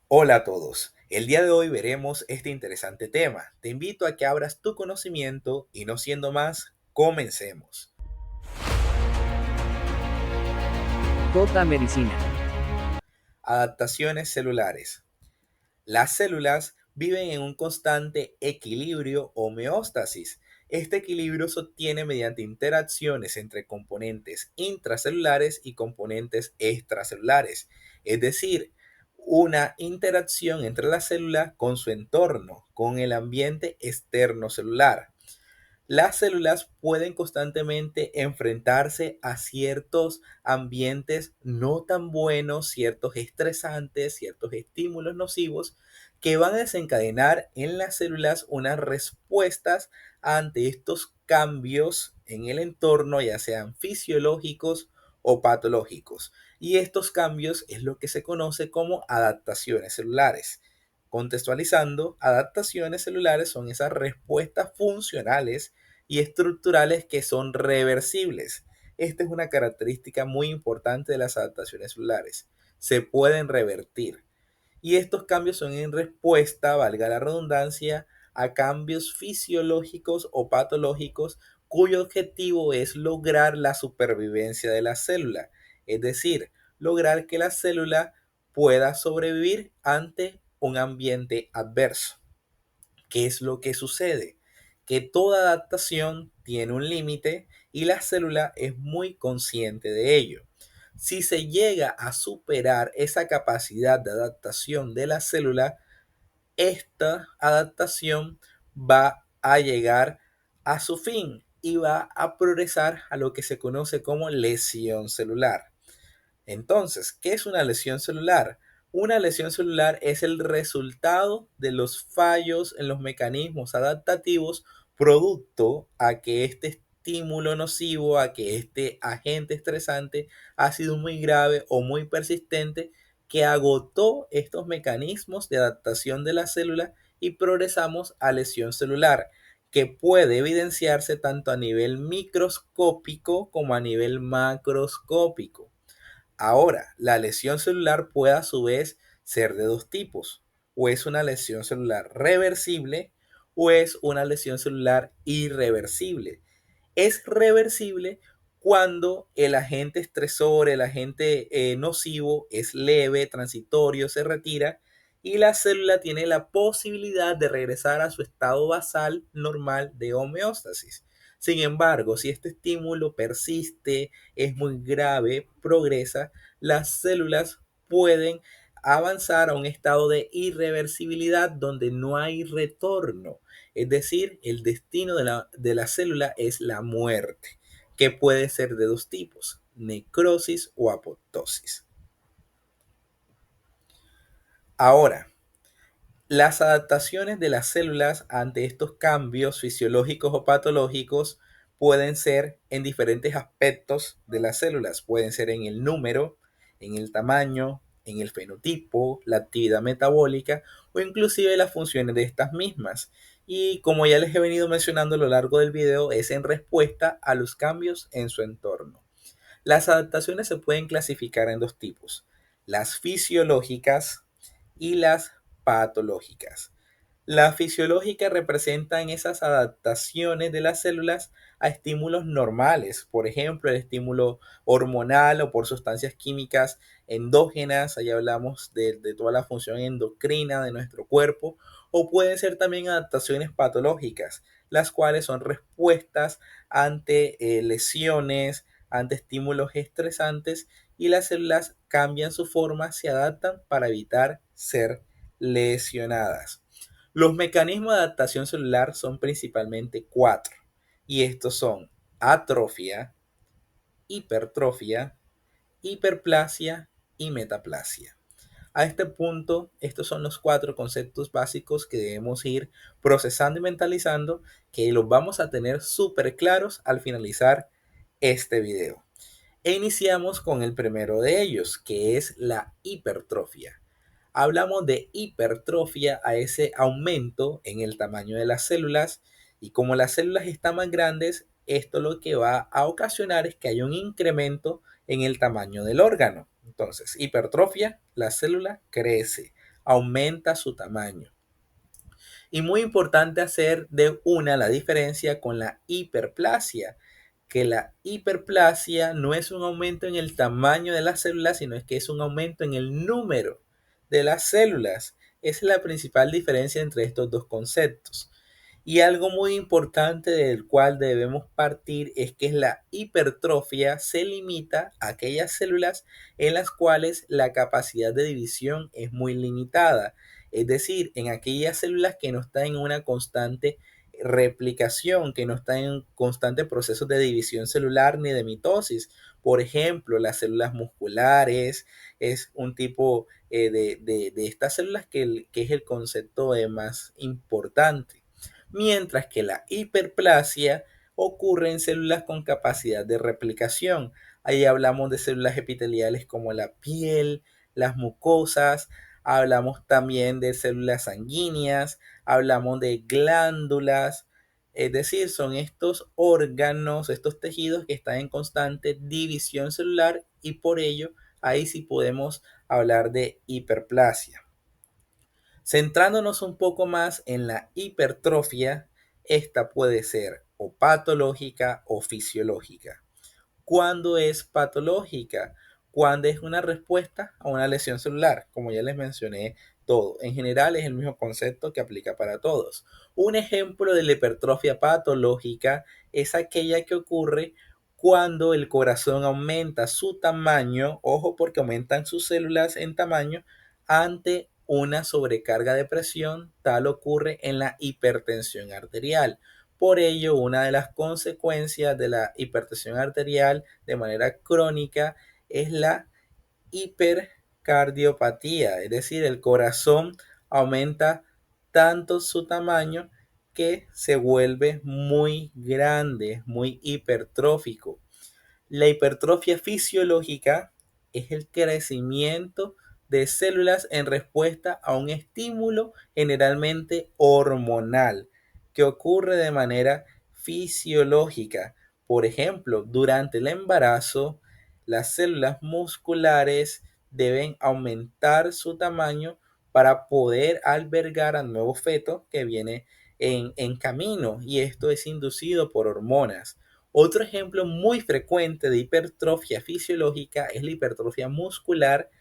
Hola a todos. El día de hoy veremos este interesante tema. Te invito a que abras tu conocimiento y no siendo más, comencemos. Cota Medicina. Adaptaciones celulares. Las células viven en un constante equilibrio o homeostasis. Este equilibrio se obtiene mediante interacciones entre componentes intracelulares y componentes extracelulares, es decir, una interacción entre la célula con su entorno, con el ambiente externo celular. Las células pueden constantemente enfrentarse a ciertos ambientes no tan buenos, ciertos estresantes, ciertos estímulos nocivos que van a desencadenar en las células unas respuestas ante estos cambios en el entorno, ya sean fisiológicos o patológicos. Y estos cambios es lo que se conoce como adaptaciones celulares. Contextualizando, adaptaciones celulares son esas respuestas funcionales y estructurales que son reversibles. Esta es una característica muy importante de las adaptaciones celulares. Se pueden revertir. Y estos cambios son en respuesta, valga la redundancia, a cambios fisiológicos o patológicos cuyo objetivo es lograr la supervivencia de la célula. Es decir, lograr que la célula pueda sobrevivir ante un ambiente adverso. ¿Qué es lo que sucede? Que toda adaptación tiene un límite y la célula es muy consciente de ello. Si se llega a superar esa capacidad de adaptación de la célula, esta adaptación va a llegar a su fin y va a progresar a lo que se conoce como lesión celular. Entonces, ¿qué es una lesión celular? Una lesión celular es el resultado de los fallos en los mecanismos adaptativos producto a que este estímulo nocivo, a que este agente estresante ha sido muy grave o muy persistente que agotó estos mecanismos de adaptación de la célula y progresamos a lesión celular, que puede evidenciarse tanto a nivel microscópico como a nivel macroscópico. Ahora, la lesión celular puede a su vez ser de dos tipos. O es una lesión celular reversible o es una lesión celular irreversible. Es reversible cuando el agente estresor, el agente nocivo es leve, transitorio, se retira y la célula tiene la posibilidad de regresar a su estado basal normal de homeostasis. Sin embargo, si este estímulo persiste, es muy grave, progresa, las células pueden avanzar a un estado de irreversibilidad donde no hay retorno. Es decir, el destino de la célula es la muerte, que puede ser de dos tipos, necrosis o apoptosis. Ahora, las adaptaciones de las células ante estos cambios fisiológicos o patológicos pueden ser en diferentes aspectos de las células. Pueden ser en el número, en el tamaño, en el fenotipo, la actividad metabólica o inclusive las funciones de estas mismas. Y como ya les he venido mencionando a lo largo del video, es en respuesta a los cambios en su entorno. Las adaptaciones se pueden clasificar en dos tipos, las fisiológicas y las patológicas. Las fisiológicas representan esas adaptaciones de las células a estímulos normales, por ejemplo, el estímulo hormonal o por sustancias químicas endógenas, ahí hablamos de toda la función endocrina de nuestro cuerpo, o pueden ser también adaptaciones patológicas, las cuales son respuestas ante lesiones, ante estímulos estresantes y las células cambian su forma, se adaptan para evitar ser lesionadas. Los mecanismos de adaptación celular son principalmente cuatro y estos son atrofia, hipertrofia, hiperplasia y metaplasia. A este punto, estos son los cuatro conceptos básicos que debemos ir procesando y mentalizando, que los vamos a tener súper claros al finalizar este video. E iniciamos con el primero de ellos, que es la hipertrofia. Hablamos de hipertrofia a ese aumento en el tamaño de las células y como las células están más grandes, esto lo que va a ocasionar es que haya un incremento en el tamaño del órgano. Entonces, hipertrofia, la célula crece. aumenta su tamaño. Y muy importante hacer de una la diferencia con la hiperplasia, que la hiperplasia no es un aumento en el tamaño de las células, sino es que es un aumento en el número de las células. Esa es la principal diferencia entre estos dos conceptos. Y algo muy importante del cual debemos partir es que la hipertrofia se limita a aquellas células en las cuales la capacidad de división es muy limitada. Es decir, en aquellas células que no están en una constante replicación, que no están en constante proceso de división celular ni de mitosis. Por ejemplo, las células musculares es un tipo de estas células que es el concepto más importante, mientras que la hiperplasia ocurre en células con capacidad de replicación. Ahí hablamos de células epiteliales como la piel, las mucosas, hablamos también de células sanguíneas, hablamos de glándulas, es decir, son estos órganos, estos tejidos que están en constante división celular y por ello ahí sí podemos hablar de hiperplasia. Centrándonos un poco más en la hipertrofia, esta puede ser o patológica o fisiológica. ¿Cuándo es patológica? Cuando es una respuesta a una lesión celular, como ya les mencioné todo. En general es el mismo concepto que aplica para todos. Un ejemplo de la hipertrofia patológica es aquella que ocurre cuando el corazón aumenta su tamaño, ojo porque aumentan sus células en tamaño, ante una sobrecarga de presión, tal ocurre en la hipertensión arterial. Por ello, una de las consecuencias de la hipertensión arterial de manera crónica es la hipercardiopatía, es decir, el corazón aumenta tanto su tamaño que se vuelve muy grande, muy hipertrófico. La hipertrofia fisiológica es el crecimiento de células en respuesta a un estímulo generalmente hormonal que ocurre de manera fisiológica. Por ejemplo, durante el embarazo, las células musculares deben aumentar su tamaño para poder albergar al nuevo feto que viene en camino, y esto es inducido por hormonas. Otro ejemplo muy frecuente de hipertrofia fisiológica es la hipertrofia muscular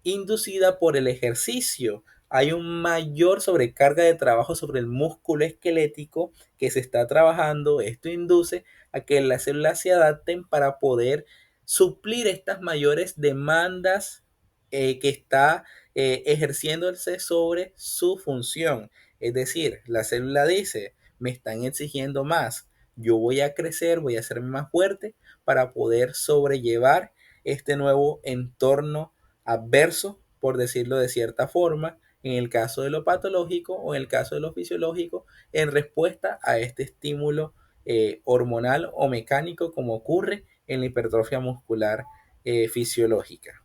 inducida por el ejercicio. Hay un mayor sobrecarga de trabajo sobre el músculo esquelético que se está trabajando. Esto induce a que las células se adapten para poder suplir estas mayores demandas que está ejerciéndose sobre su función. Es decir, la célula dice, me están exigiendo más, yo voy a crecer, voy a hacerme más fuerte para poder sobrellevar este nuevo entorno adverso, por decirlo de cierta forma, en el caso de lo patológico o en el caso de lo fisiológico, en respuesta a este estímulo hormonal o mecánico como ocurre en la hipertrofia muscular fisiológica.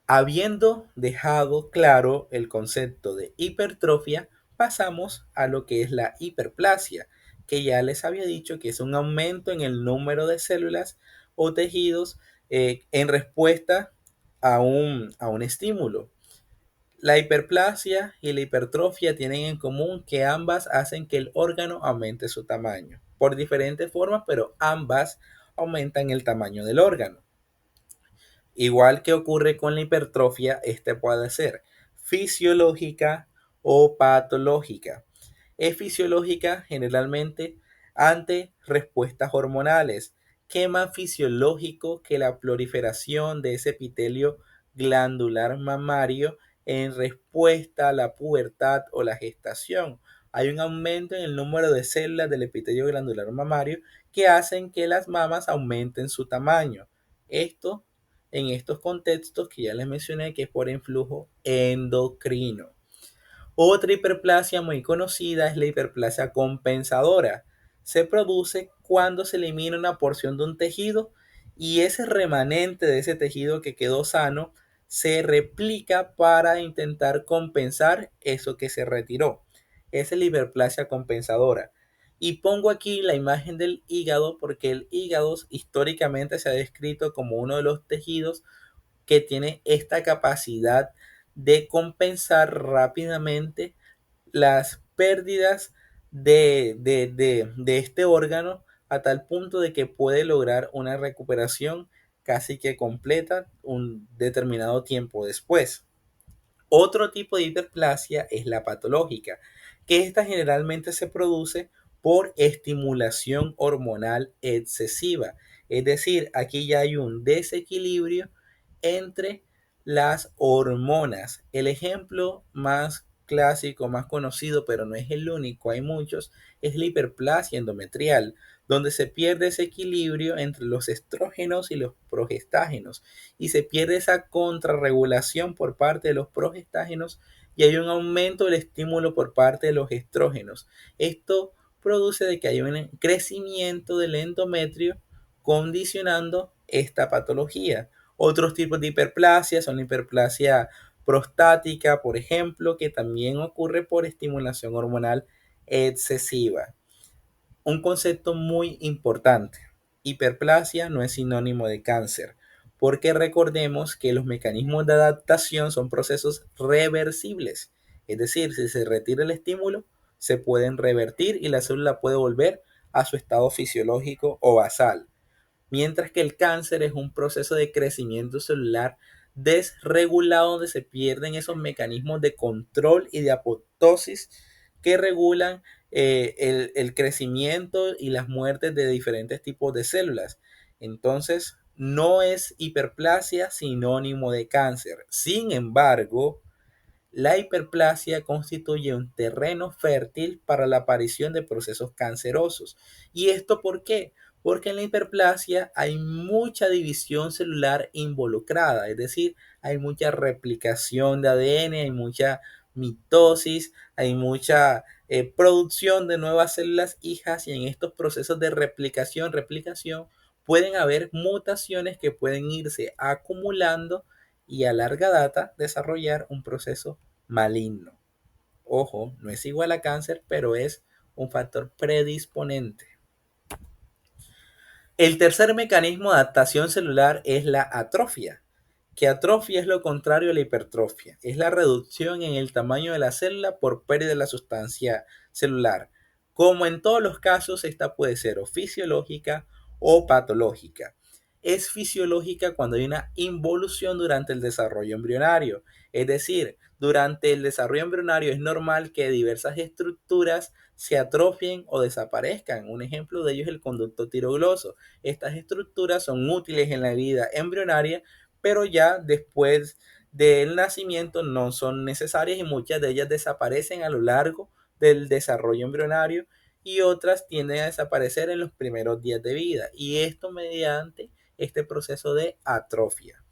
Habiendo dejado claro el concepto de hipertrofia, pasamos a lo que es la hiperplasia, que ya les había dicho que es un aumento en el número de células o tejidos en respuesta a un estímulo. La hiperplasia y la hipertrofia tienen en común que ambas hacen que el órgano aumente su tamaño, por diferentes formas, pero ambas aumentan el tamaño del órgano. Igual que ocurre con la hipertrofia, este puede ser fisiológica o patológica. Es fisiológica generalmente ante respuestas hormonales. ¿Qué más fisiológico que la proliferación de ese epitelio glandular mamario en respuesta a la pubertad o la gestación? Hay un aumento en el número de células del epitelio glandular mamario que hacen que las mamas aumenten su tamaño. Esto en estos contextos que ya les mencioné que es por influjo endocrino. Otra hiperplasia muy conocida es la hiperplasia compensadora. Se produce cuando se elimina una porción de un tejido y ese remanente de ese tejido que quedó sano se replica para intentar compensar eso que se retiró. Esa es la hiperplasia compensadora. Y pongo aquí la imagen del hígado porque el hígado históricamente se ha descrito como uno de los tejidos que tiene esta capacidad de compensar rápidamente las pérdidas de este órgano a tal punto de que puede lograr una recuperación casi que completa un determinado tiempo después. Otro tipo de hiperplasia es la patológica, que esta generalmente se produce por estimulación hormonal excesiva. Es decir, aquí ya hay un desequilibrio entre las hormonas. El ejemplo más clásico, más conocido, pero no es el único, hay muchos, es la hiperplasia endometrial, donde se pierde ese equilibrio entre los estrógenos y los progestágenos y se pierde esa contrarregulación por parte de los progestágenos y hay un aumento del estímulo por parte de los estrógenos. Esto produce de que haya un crecimiento del endometrio condicionando esta patología. Otros tipos de hiperplasia son la hiperplasia prostática, por ejemplo, que también ocurre por estimulación hormonal excesiva. Un concepto muy importante. Hiperplasia no es sinónimo de cáncer, porque recordemos que los mecanismos de adaptación son procesos reversibles. Es decir, si se retira el estímulo, se pueden revertir y la célula puede volver a su estado fisiológico o basal, mientras que el cáncer es un proceso de crecimiento celular desregulado donde se pierden esos mecanismos de control y de apoptosis que regulan el crecimiento y las muertes de diferentes tipos de células. Entonces, no es hiperplasia sinónimo de cáncer. Sin embargo, la hiperplasia constituye un terreno fértil para la aparición de procesos cancerosos. ¿Y esto por qué? Porque en la hiperplasia hay mucha división celular involucrada, es decir, hay mucha replicación de ADN, hay mucha mitosis, hay mucha producción de nuevas células hijas y en estos procesos de replicación pueden haber mutaciones que pueden irse acumulando y a larga data desarrollar un proceso maligno. Ojo, no es igual a cáncer, pero es un factor predisponente. El tercer mecanismo de adaptación celular es la atrofia, que atrofia es lo contrario a la hipertrofia, es la reducción en el tamaño de la célula por pérdida de la sustancia celular. Como en todos los casos, esta puede ser o fisiológica o patológica. Es fisiológica cuando hay una involución durante el desarrollo embrionario, es decir, durante el desarrollo embrionario es normal que diversas estructuras se atrofien o desaparezcan. Un ejemplo de ello es el conducto tirogloso. Estas estructuras son útiles en la vida embrionaria, pero ya después del nacimiento no son necesarias y muchas de ellas desaparecen a lo largo del desarrollo embrionario y otras tienden a desaparecer en los primeros días de vida y esto mediante este proceso de atrofia.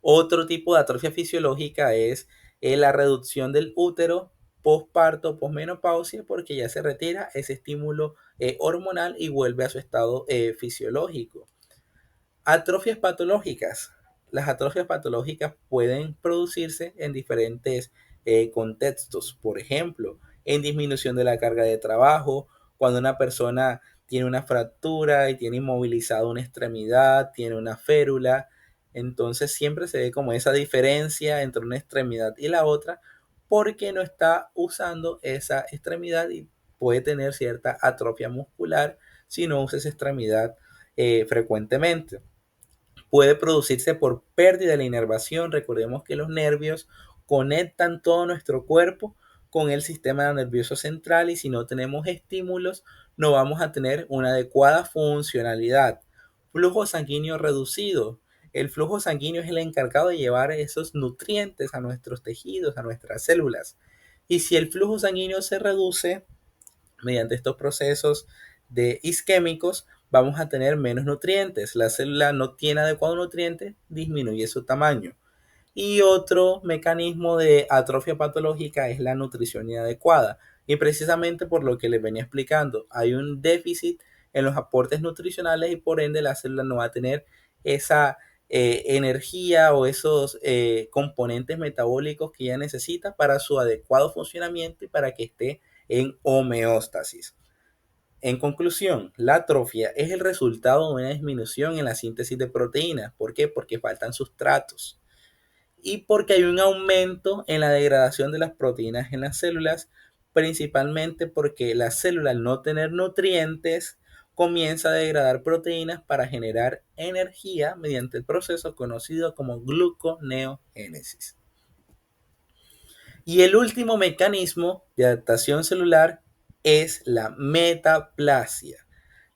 Otro tipo de atrofia fisiológica es la reducción del útero posparto, posmenopausia, porque ya se retira ese estímulo hormonal y vuelve a su estado fisiológico. Atrofias patológicas. Las atrofias patológicas pueden producirse en diferentes contextos. Por ejemplo, en disminución de la carga de trabajo, cuando una persona tiene una fractura y tiene inmovilizada una extremidad, tiene una férula, entonces siempre se ve como esa diferencia entre una extremidad y la otra porque no está usando esa extremidad y puede tener cierta atrofia muscular si no usa esa extremidad frecuentemente. Puede producirse por pérdida de la inervación. Recordemos que los nervios conectan todo nuestro cuerpo con el sistema nervioso central y si no tenemos estímulos no vamos a tener una adecuada funcionalidad. Flujo sanguíneo reducido. El flujo sanguíneo es el encargado de llevar esos nutrientes a nuestros tejidos, a nuestras células. Y si el flujo sanguíneo se reduce, mediante estos procesos de isquémicos, vamos a tener menos nutrientes. La célula no tiene adecuado nutriente, disminuye su tamaño. Y otro mecanismo de atrofia patológica es la nutrición inadecuada. Y precisamente por lo que les venía explicando, hay un déficit en los aportes nutricionales y por ende la célula no va a tener esa energía o esos componentes metabólicos que ella necesita para su adecuado funcionamiento y para que esté en homeostasis. En conclusión, la atrofia es el resultado de una disminución en la síntesis de proteínas. ¿Por qué? Porque faltan sustratos. y porque hay un aumento en la degradación de las proteínas en las células, principalmente porque la célula al no tener nutrientes comienza a degradar proteínas para generar energía mediante el proceso conocido como gluconeogénesis. Y el último mecanismo de adaptación celular es la metaplasia.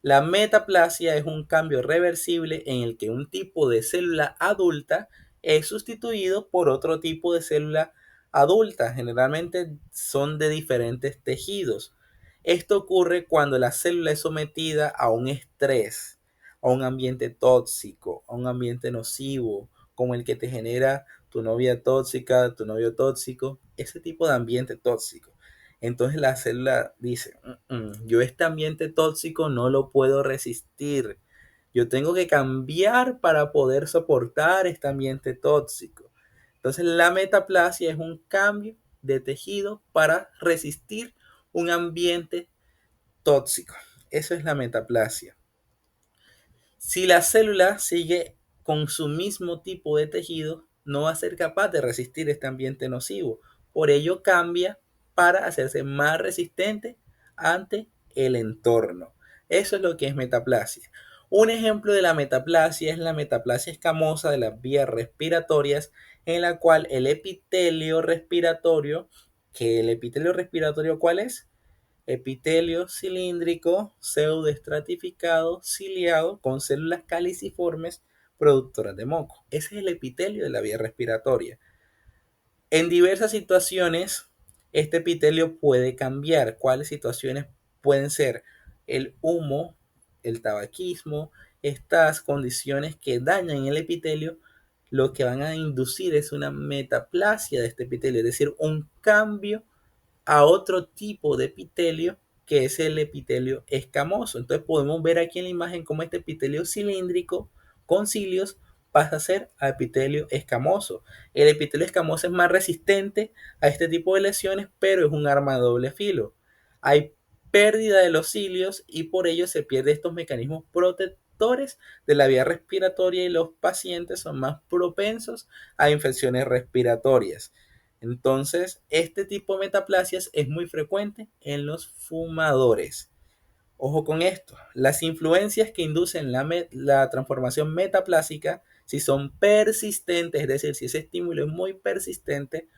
La metaplasia es un cambio reversible en el que un tipo de célula adulta es sustituido por otro tipo de célula adulta. Generalmente son de diferentes tejidos. Esto ocurre cuando la célula es sometida a un estrés, a un ambiente tóxico, a un ambiente nocivo, como el que te genera tu novia tóxica, tu novio tóxico, ese tipo de ambiente tóxico. Entonces la célula dice, yo este ambiente tóxico no lo puedo resistir. Yo tengo que cambiar para poder soportar este ambiente tóxico. Entonces la metaplasia es un cambio de tejido para resistir un ambiente tóxico. Eso es la metaplasia. Si la célula sigue con su mismo tipo de tejido, no va a ser capaz de resistir este ambiente nocivo. Por ello cambia para hacerse más resistente ante el entorno. Eso es lo que es metaplasia. Un ejemplo de la metaplasia es la metaplasia escamosa de las vías respiratorias, en la cual el epitelio respiratorio, que el epitelio respiratorio, ¿cuál es? Epitelio cilíndrico, pseudoestratificado, ciliado, con células caliciformes productoras de moco. Ese es el epitelio de la vía respiratoria. En diversas situaciones, este epitelio puede cambiar. ¿Cuáles situaciones pueden ser? El humo, el tabaquismo, estas condiciones que dañan el epitelio, lo que van a inducir es una metaplasia de este epitelio, es decir, un cambio a otro tipo de epitelio que es el epitelio escamoso. Entonces podemos ver aquí en la imagen cómo este epitelio cilíndrico con cilios pasa a ser a epitelio escamoso. El epitelio escamoso es más resistente a este tipo de lesiones, pero es un arma de doble filo. Hay pérdida de los cilios y por ello se pierden estos mecanismos protectores de la vía respiratoria y los pacientes son más propensos a infecciones respiratorias. Entonces, este tipo de metaplasias es muy frecuente en los fumadores. Ojo con esto, las influencias que inducen la transformación metaplásica, si son persistentes, es decir, si ese estímulo es muy persistente,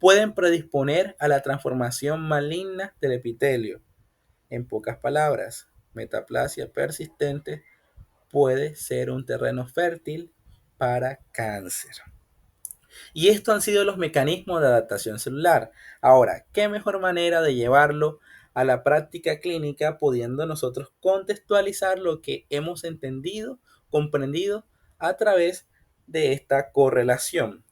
pueden predisponer a la transformación maligna del epitelio. En pocas palabras, metaplasia persistente puede ser un terreno fértil para cáncer. Y estos han sido los mecanismos de adaptación celular. Ahora, ¿qué mejor manera de llevarlo a la práctica clínica pudiendo nosotros contextualizar lo que hemos entendido, comprendido a través de esta correlación?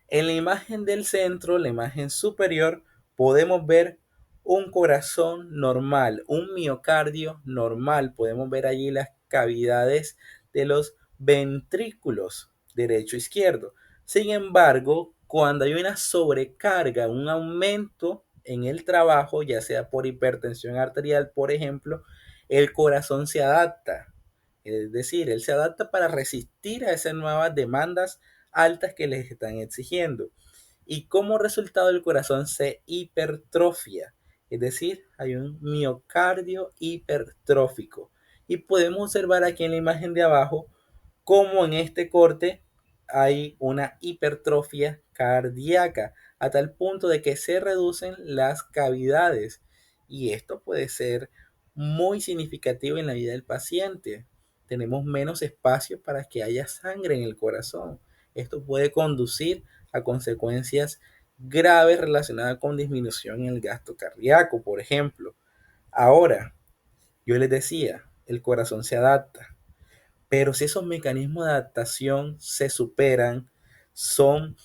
En la imagen del centro, la imagen superior, podemos ver un corazón normal, un miocardio normal. Podemos ver allí las cavidades de los ventrículos derecho e izquierdo. Sin embargo, cuando hay una sobrecarga, un aumento en el trabajo, ya sea por hipertensión arterial, por ejemplo, el corazón se adapta. Es decir, él se adapta para resistir a esas nuevas demandas altas que les están exigiendo. Y como resultado el corazón se hipertrofia. Es decir, hay un miocardio hipertrófico. Y podemos observar aquí en la imagen de abajo como en este corte hay una hipertrofia cardíaca a tal punto de que se reducen las cavidades y esto puede ser muy significativo en la vida del paciente. Tenemos menos espacio para que haya sangre en el corazón. Esto puede conducir a consecuencias graves relacionadas con disminución en el gasto cardíaco, por ejemplo. Ahora, yo les decía, el corazón se adapta, pero si esos mecanismos de adaptación se superan, son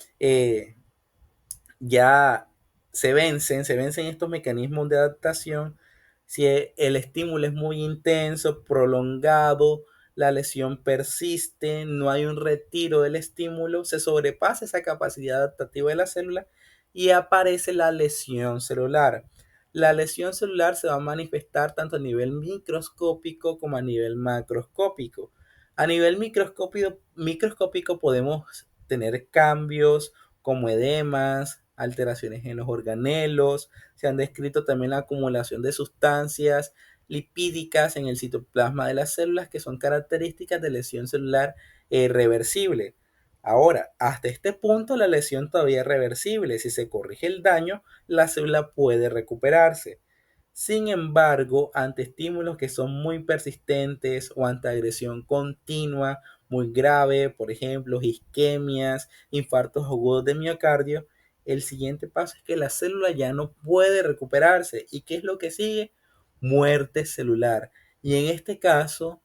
ya se vencen estos mecanismos de adaptación, si el estímulo es muy intenso, prolongado, la lesión persiste, no hay un retiro del estímulo, se sobrepasa esa capacidad adaptativa de la célula y aparece la lesión celular. La lesión celular se va a manifestar tanto a nivel microscópico como a nivel macroscópico. A nivel microscópico podemos tener cambios como edemas, alteraciones en los organelos. Se han descrito también la acumulación de sustancias lipídicas en el citoplasma de las células que son características de lesión celular reversible. Ahora, hasta este punto la lesión todavía es reversible. Si se corrige el daño, la célula puede recuperarse. Sin embargo, ante estímulos que son muy persistentes o ante agresión continua muy grave, por ejemplo, isquemias, infartos agudos de miocardio, el siguiente paso es que la célula ya no puede recuperarse. ¿Y qué es lo que sigue? Muerte celular. Y en este caso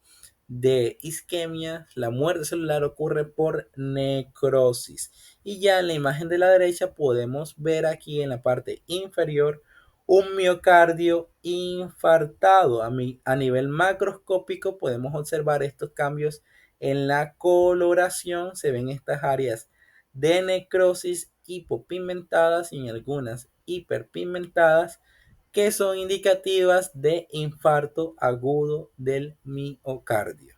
de isquemia, la muerte celular ocurre por necrosis. Y ya en la imagen de la derecha podemos ver aquí en la parte inferior un miocardio infartado. A nivel macroscópico podemos observar estos cambios en la coloración. Se ven estas áreas de necrosis hipopigmentadas y en algunas hiperpigmentadas que son indicativas de infarto agudo del miocardio.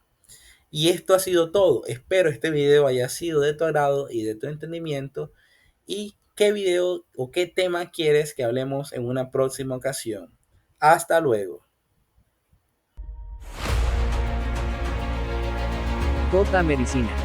Y esto ha sido todo. Espero este video haya sido de tu agrado y de tu entendimiento. ¿Y qué video o qué tema quieres que hablemos en una próxima ocasión? Hasta luego. J Medicina.